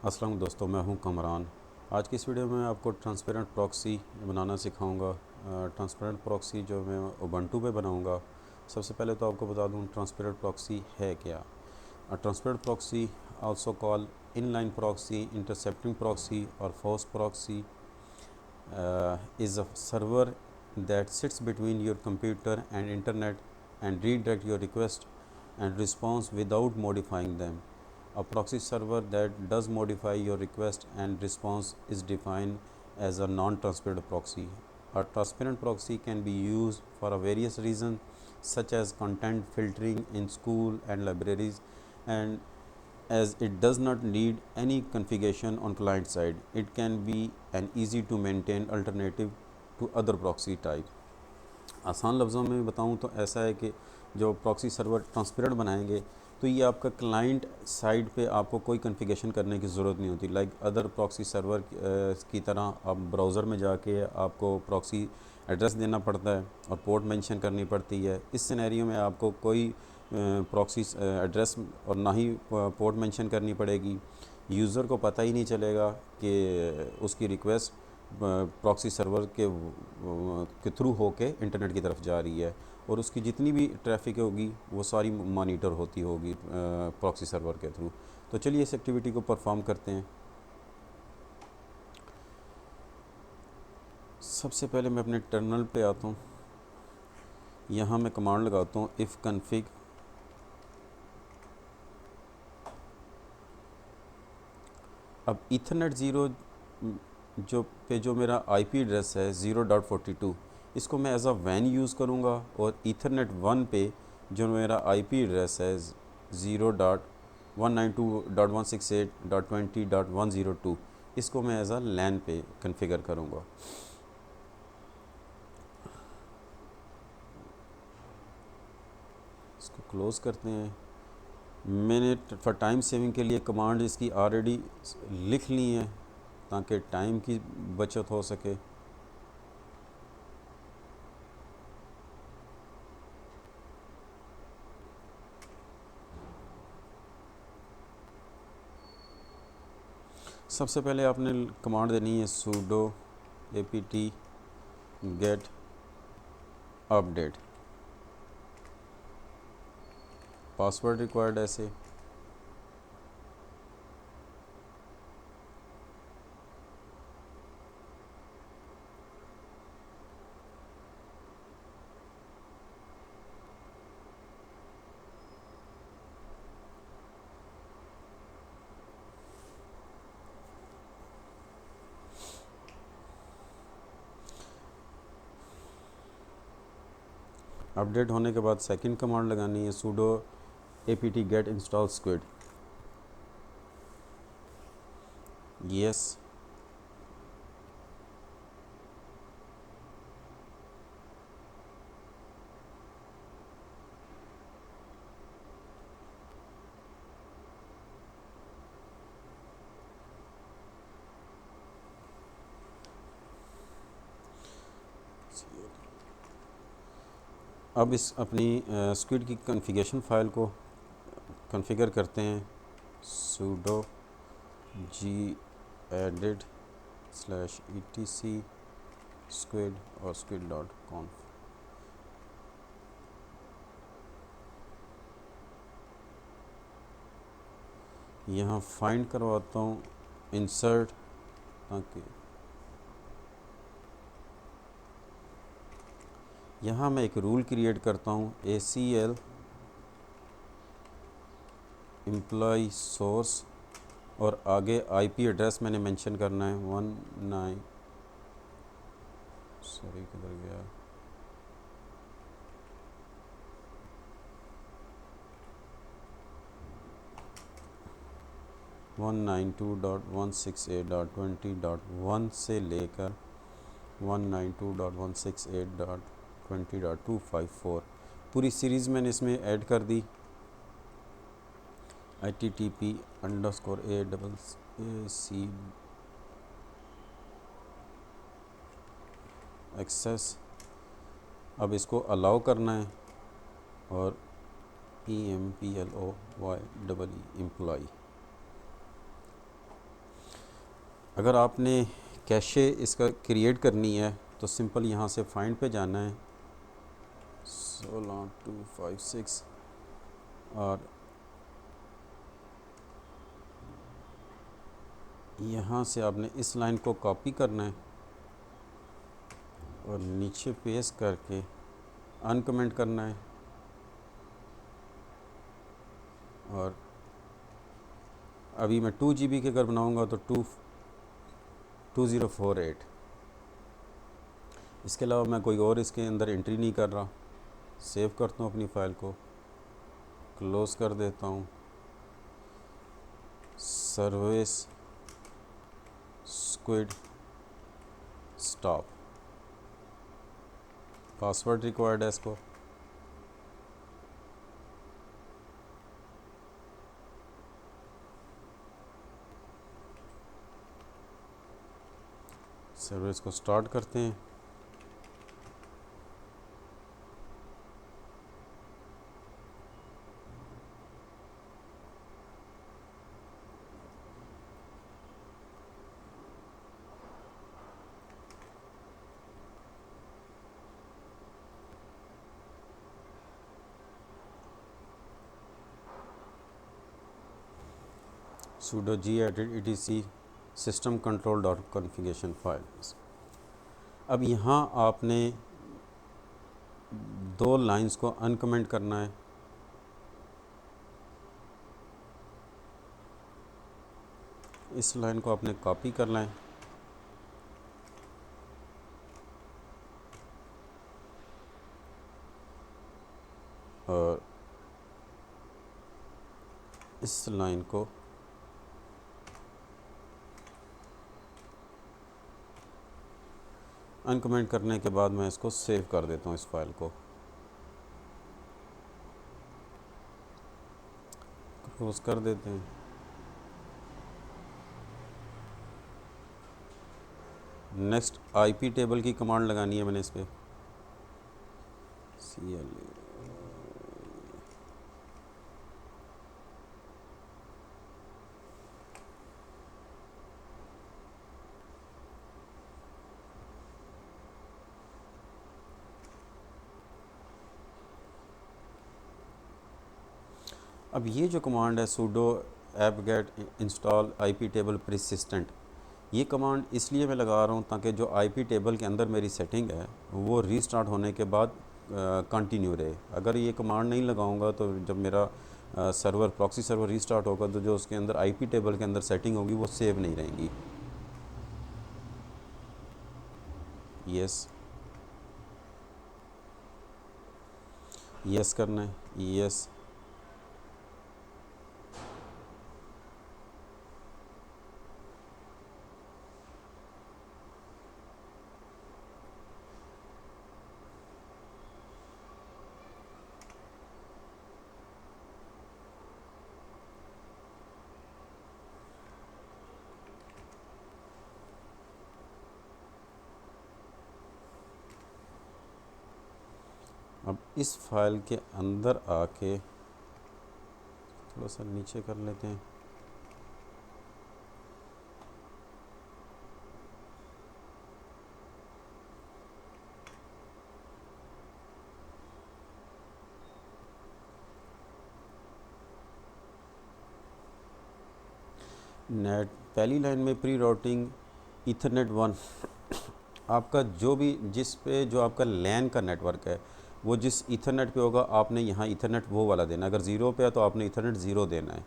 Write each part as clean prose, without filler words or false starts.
अस्सलाम दोस्तों, मैं हूं कमरान। आज की इस वीडियो में आपको ट्रांसपेरेंट प्रॉक्सी बनाना सिखाऊंगा। ट्रांसपेरेंट प्रॉक्सी जो मैं उबंटू पे बनाऊंगा। सबसे पहले तो आपको बता दूं ट्रांसपेरेंट प्रॉक्सी है क्या। Transparent proxy also call inline proxy, intercepting proxy और force proxy is a server that sits between your computer and internet and redirect your request and response without modifying them. A proxy server that does modify your request and response is defined as a non-transparent proxy. A transparent proxy can be used for a various reasons such as content filtering in school and libraries, and as it does not need any configuration on client side, it can be an easy to maintain alternative to other proxy type. आसान लफ्ज़ों में बताऊं तो ऐसा है कि जो proxy server transparent बनाएंगे तो ये आपका क्लाइंट साइड पे आपको कोई कॉन्फ़िगरेशन करने की ज़रूरत नहीं होती। लाइक अदर प्रॉक्सी सर्वर की तरह आप ब्राउज़र में जाके आपको प्रॉक्सी एड्रेस देना पड़ता है और पोर्ट मेंशन करनी पड़ती है। इस सिनेरियो में आपको कोई प्रॉक्सी एड्रेस और ना ही पोर्ट मेंशन करनी पड़ेगी। यूज़र को पता ही नहीं चलेगा कि उसकी रिक्वेस्ट प्रॉक्सी सर्वर के थ्रू होके इंटरनेट की तरफ जा रही है, और उसकी जितनी भी ट्रैफिक होगी वो सारी मॉनिटर होती होगी प्रॉक्सी सर्वर के थ्रू। तो चलिए इस एक्टिविटी को परफॉर्म करते हैं। सबसे पहले मैं अपने टर्मिनल पे आता हूँ। यहाँ मैं कमांड लगाता हूँ इफ़ कन्फिग अब ईथरनेट ज़ीरो जो मेरा आईपी एड्रेस है 0.42, इसको मैं एज अ वैन यूज़ करूँगा, और ईथरनेट 1 पे जो मेरा आईपी एड्रेस है 0.192.168.20.102, इसको मैं एज अ लैन पे कन्फिगर करूँगा। इसको क्लोज़ करते हैं। मैंने फॉर टाइम सेविंग के लिए कमांड इसकी ऑलरेडी लिख ली है ताकि टाइम की बचत हो सके। सबसे पहले आपने कमांड देनी है sudo apt get update, password required ऐसे। अपडेट होने के बाद सेकंड कमांड लगानी है sudo apt get install squid। Yes, अब इस अपनी स्क्विड की कॉन्फ़िगरेशन फ़ाइल को कॉन्फ़िगर करते हैं sudo gedit /etc squid और squid.conf। यहाँ फाइंड करवाता हूँ इंसर्ट, ताकि यहाँ मैं एक रूल क्रिएट करता हूँ ACL एम्प्लॉय सोर्स, और आगे आईपी एड्रेस मैंने मेंशन करना है 19 सॉरी किधर गया 192.168.20.1 से लेकर 192.168.20.254 पूरी सीरीज़ मैंने इसमें ऐड कर दी। ITTP_ACC एक्सेस, अब इसको अलाउ करना है, और EMPLOY एम्प्लॉय। अगर आपने कैशे इसका क्रिएट करनी है तो सिंपल यहाँ से फाइंड पे जाना है 16256 और यहाँ से आपने इस लाइन को कॉपी करना है और नीचे पेस्ट करके अनकमेंट करना है और अभी मैं 2 GB के अगर बनाऊँगा तो 2048। इसके अलावा मैं कोई और इसके अंदर एंट्री नहीं कर रहा। सेव करता हूँ अपनी फ़ाइल को, क्लोज़ कर देता हूँ। Service squid stop, password required है इसको। सर्विस को स्टार्ट करते हैं। sudo gedit etc system control dot configuration files। अब यहाँ आपने 2 लाइंस को अनकमेंट करना है। इस लाइन को आपने कॉपी करना है और इस लाइन को अनकमेंट करने के बाद मैं इसको सेव कर देता हूँ। इस फाइल को क्लोज कर देते हैं। नेक्स्ट आईपी टेबल की कमांड लगानी है मैंने इस पर CLA। अब ये जो कमांड है sudo apt-get install IP table persistent, ये कमांड इसलिए मैं लगा रहा हूँ ताकि जो IP टेबल के अंदर मेरी सेटिंग है वो रीस्टार्ट होने के बाद कंटिन्यू रहे। अगर ये कमांड नहीं लगाऊंगा तो जब मेरा सर्वर प्रॉक्सी सर्वर रीस्टार्ट होगा तो जो उसके अंदर IP टेबल के अंदर सेटिंग होगी वो सेव नहीं रहेंगी। यस यस करना है, यस। अब इस फाइल के अंदर आके थोड़ा सा नीचे कर लेते हैं। नेट पहली लाइन में प्री राउटिंग ईथरनेट 1, आपका जो भी जिस पे जो आपका लैन का नेटवर्क है वो जिस ईथरनेट पे होगा आपने यहाँ ईथरनेट वो वाला देना। अगर 0 पे है तो आपने ईथरनेट 0 देना है।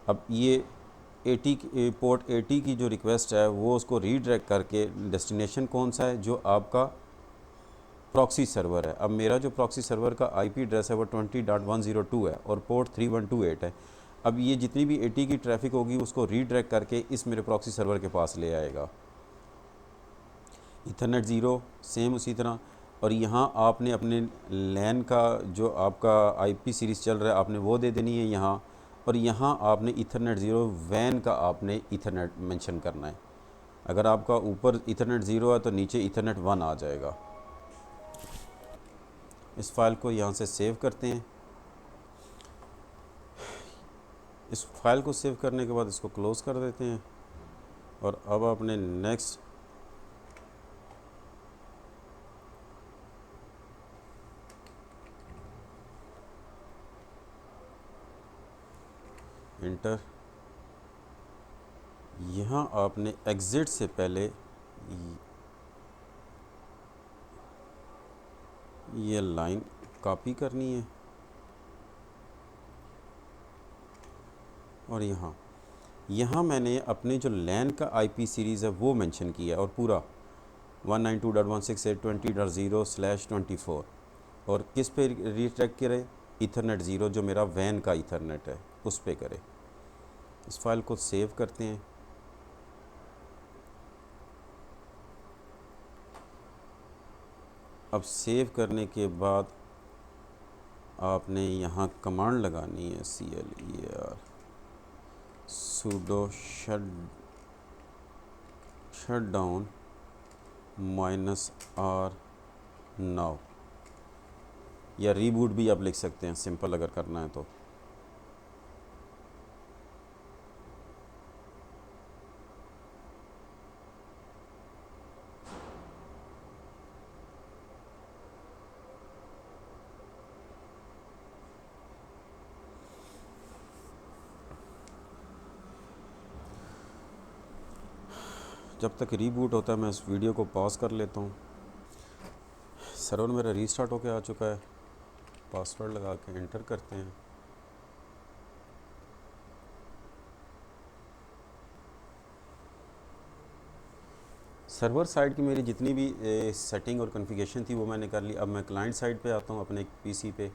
अब ये 80 पोर्ट 80 की जो रिक्वेस्ट है वो उसको रीडायरेक्ट करके डेस्टिनेशन कौन सा है जो आपका प्रॉक्सी सर्वर है। अब मेरा जो प्रॉक्सी सर्वर का IP एड्रेस है वो 20.102 है और पोर्ट 3128 है। अब ये जितनी भी 80 की ट्रैफिक होगी उसको रीडायरेक्ट करके इस मेरे प्रॉक्सी सर्वर के पास ले आएगा। ईथरनेट 0 सेम उसी तरह। और यहाँ आपने अपने लैन का जो आपका IP सीरीज़ चल रहा है आपने वो दे देनी है यहाँ। और यहाँ आपने ईथरनेट 0 वैन का आपने ईथरनेट मेंशन करना है। अगर आपका ऊपर ईथरनेट 0 है तो नीचे ईथरनेट 1 आ जाएगा। इस फाइल को यहाँ से सेव करते हैं। इस फाइल को सेव करने के बाद इसको क्लोज़ कर देते हैं। और अब आपने नेक्स्ट इंटर, यहाँ आपने एग्ज़िट से पहले ये लाइन कॉपी करनी है और यहाँ मैंने अपने जो लैन का आईपी सीरीज़ है वो मेंशन किया है और पूरा 192.168.20/24 और किस पे रीट्रैक करे, ईथरनेट ज़ीरो जो मेरा वैन का ईथरनेट है उस पे करे। इस फाइल को सेव करते हैं। अब सेव करने के बाद आपने यहाँ कमांड लगानी है clear sudo shutdown -r now, या रीबूट भी आप लिख सकते हैं सिंपल अगर करना है तो। जब तक रीबूट होता है मैं इस वीडियो को पॉज कर लेता हूँ। सर्वर मेरा रीस्टार्ट होकर आ चुका है। पासवर्ड लगा के एंटर करते हैं। सर्वर साइड की मेरी जितनी भी सेटिंग और कॉन्फ़िगरेशन थी वो मैंने कर ली। अब मैं क्लाइंट साइड पे आता हूँ अपने पीसी पे।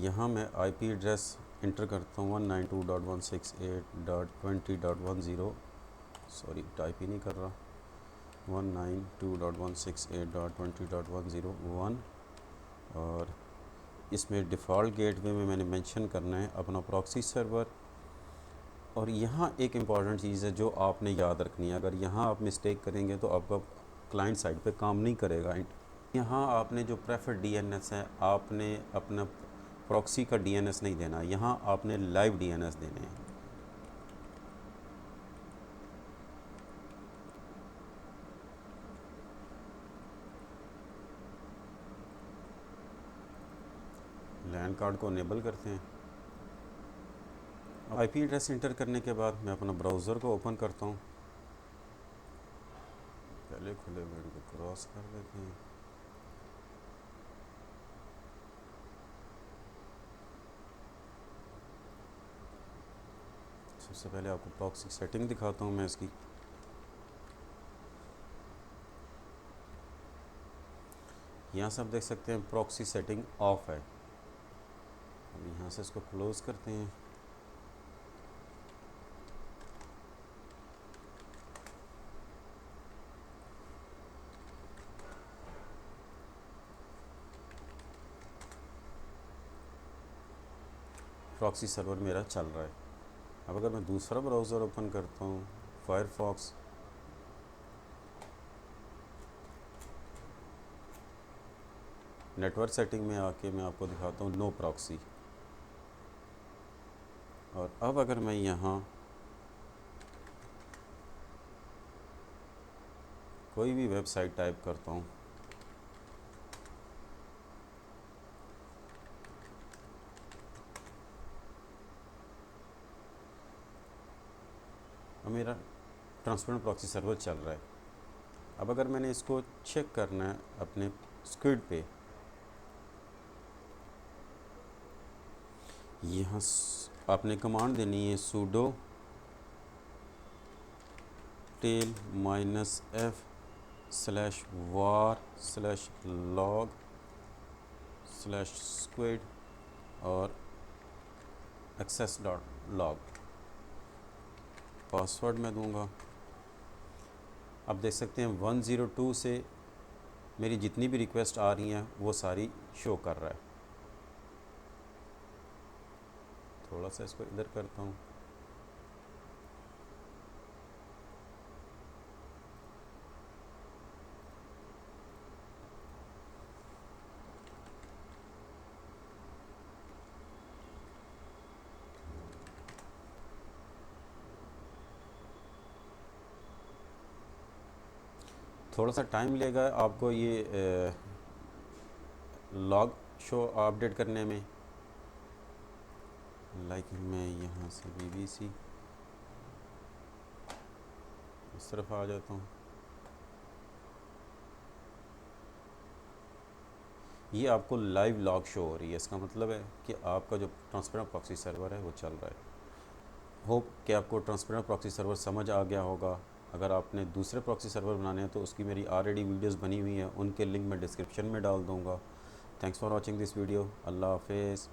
यहाँ मैं आईपी एड्रेस इंटर करता हूँ 192.168.20.10, सॉरी टाइप ही नहीं कर रहा, 192.168.20.101 और इसमें डिफ़ॉल्ट गेटवे में मैंने मेंशन करना है अपना प्रॉक्सी सर्वर। और यहाँ एक इम्पॉर्टेंट चीज़ है जो आपने याद रखनी है, अगर यहाँ आप मिस्टेक करेंगे तो आपका क्लाइंट साइड पे काम नहीं करेगा। यहाँ आपने जो प्रेफर्ड डीएनएस है आपने अपना प्रॉक्सी का डीएनएस नहीं देना, यहाँ आपने लाइव डीएनएस देने हैं। लैन कार्ड को इनेबल करते हैं। आईपी एड्रेस इंटर करने के बाद मैं अपना ब्राउज़र को ओपन करता हूँ। पहले खुले हुए को क्रॉस कर लेते हैं। सबसे पहले आपको प्रॉक्सी सेटिंग दिखाता हूँ मैं इसकी। यहाँ से आप देख सकते हैं प्रॉक्सी सेटिंग ऑफ है। अब यहाँ से इसको क्लोज़ करते हैं। प्रॉक्सी सर्वर मेरा चल रहा है। अब अगर मैं दूसरा ब्राउज़र ओपन करता हूँ फायरफॉक्स, नेटवर्क सेटिंग में आके मैं आपको दिखाता हूँ नो प्रॉक्सी। और अब अगर मैं यहाँ कोई भी वेबसाइट टाइप करता हूँ, अब मेरा ट्रांसपेरेंट प्रॉक्सी सर्वर चल रहा है। अब अगर मैंने इसको चेक करना है अपने स्क्विड पे, यहाँ आपने कमांड देनी है sudo tail -f/var/log/squid और access.log। पासवर्ड मैं दूंगा। अब देख सकते हैं 102 से मेरी जितनी भी रिक्वेस्ट आ रही हैं वो सारी शो कर रहा है। थोड़ा सा इसको इधर करता हूँ। थोड़ा सा टाइम लेगा आपको ये लॉग शो अपडेट करने में। लाइक मैं यहाँ से BBC इस तरफ आ जाता हूँ। ये आपको लाइव लॉग शो हो रही है, इसका मतलब है कि आपका जो ट्रांसपेरेंट प्रॉक्सी सर्वर है वो चल रहा है। होप कि आपको ट्रांसपेरेंट प्रॉक्सी सर्वर समझ आ गया होगा। अगर आपने दूसरे प्रॉक्सी सर्वर बनाने हैं तो उसकी मेरी ऑलरेडी वीडियोस बनी हुई हैं, उनके लिंक मैं डिस्क्रिप्शन में डाल दूँगा। Thanks for watching this video. अल्लाह हाफिज़।